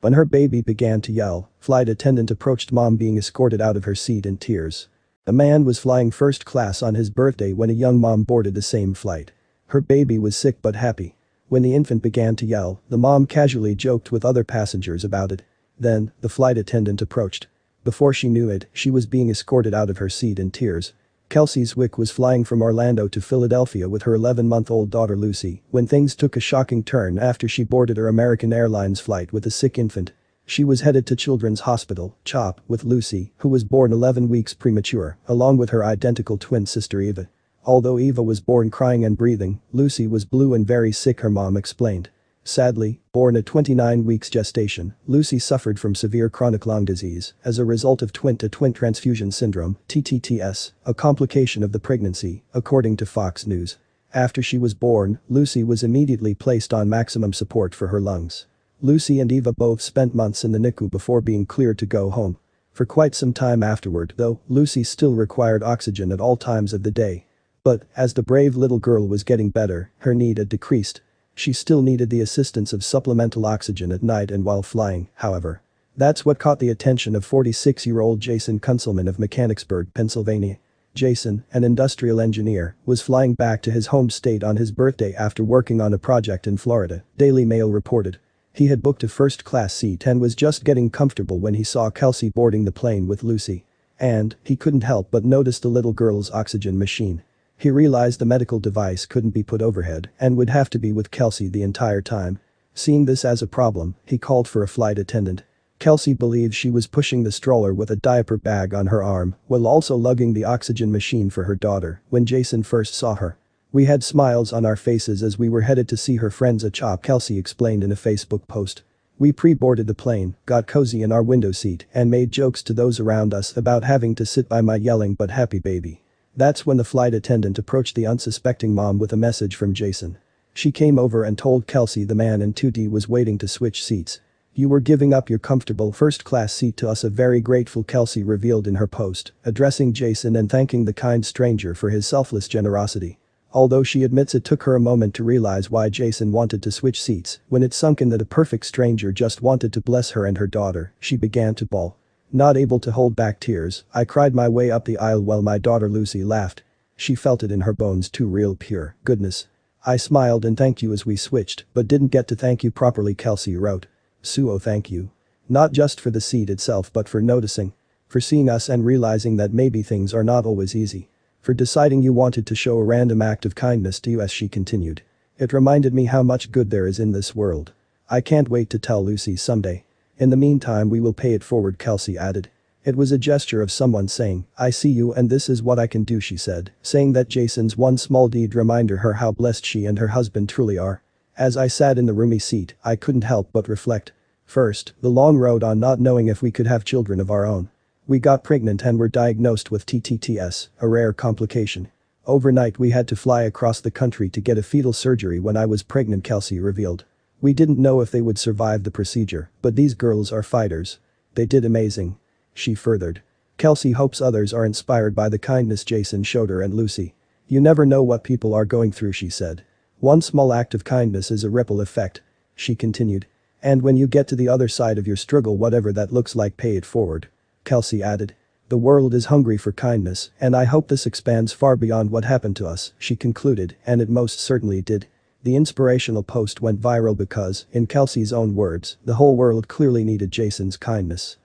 When her baby began to yell, flight attendant approached mom being escorted out of her seat in tears. A man was flying first class on his birthday when a young mom boarded the same flight. Her baby was sick but happy. When the infant began to yell, the mom casually joked with other passengers about it. Then, the flight attendant approached. Before she knew it, she was being escorted out of her seat in tears. Kelsey Zwick was flying from Orlando to Philadelphia with her 11-month-old daughter Lucy when things took a shocking turn after she boarded her American Airlines flight with a sick infant. She was headed to Children's Hospital, CHOP, with Lucy, who was born 11 weeks premature, along with her identical twin sister Eva. Although Eva was born crying and breathing, Lucy was blue and very sick, her mom explained. Sadly, born at 29 weeks gestation, Lucy suffered from severe chronic lung disease as a result of twin-to-twin transfusion syndrome, TTTS, a complication of the pregnancy, according to Fox News. After she was born, Lucy was immediately placed on maximum support for her lungs. Lucy and Eva both spent months in the NICU before being cleared to go home. For quite some time afterward, though, Lucy still required oxygen at all times of the day. But, as the brave little girl was getting better, her need had decreased. She still needed the assistance of supplemental oxygen at night and while flying, however. That's what caught the attention of 46-year-old Jason Kunzelman of Mechanicsburg, Pennsylvania. Jason, an industrial engineer, was flying back to his home state on his birthday after working on a project in Florida, Daily Mail reported. He had booked a first-class seat and was just getting comfortable when he saw Kelsey boarding the plane with Lucy. And, he couldn't help but notice the little girl's oxygen machine. He realized the medical device couldn't be put overhead and would have to be with Kelsey the entire time. Seeing this as a problem, he called for a flight attendant. Kelsey believed she was pushing the stroller with a diaper bag on her arm while also lugging the oxygen machine for her daughter when Jason first saw her. We had smiles on our faces as we were headed to see her friends at CHOP, Kelsey explained in a Facebook post. We pre-boarded the plane, got cozy in our window seat and made jokes to those around us about having to sit by my yelling but happy baby. That's when the flight attendant approached the unsuspecting mom with a message from Jason. She came over and told Kelsey the man in 2D was waiting to switch seats. You were giving up your comfortable first-class seat to us, a very grateful, Kelsey revealed in her post, addressing Jason and thanking the kind stranger for his selfless generosity. Although she admits it took her a moment to realize why Jason wanted to switch seats, when it sunk in that a perfect stranger just wanted to bless her and her daughter, she began to bawl. Not able to hold back tears, I cried my way up the aisle while my daughter Lucy laughed. She felt it in her bones too, real pure goodness. I smiled and thanked you as we switched, but didn't get to thank you properly, Kelsey wrote. Suo, thank you. Not just for the seat itself but for noticing. For seeing us and realizing that maybe things are not always easy. For deciding you wanted to show a random act of kindness to us, she continued. It reminded me how much good there is in this world. I can't wait to tell Lucy someday. In the meantime we will pay it forward, Kelsey added. It was a gesture of someone saying, I see you and this is what I can do, she said, saying that Jason's one small deed reminded her how blessed she and her husband truly are. As I sat in the roomy seat, I couldn't help but reflect. First, the long road on not knowing if we could have children of our own. We got pregnant and were diagnosed with TTTS, a rare complication. Overnight we had to fly across the country to get a fetal surgery when I was pregnant, Kelsey revealed. We didn't know if they would survive the procedure, but these girls are fighters. They did amazing. She furthered. Kelsey hopes others are inspired by the kindness Jason showed her and Lucy. You never know what people are going through, she said. One small act of kindness is a ripple effect. She continued. And when you get to the other side of your struggle, whatever that looks like, pay it forward. Kelsey added. The world is hungry for kindness, and I hope this expands far beyond what happened to us, she concluded, and it most certainly did. The inspirational post went viral because, in Kelsey's own words, the whole world clearly needed Jason's kindness.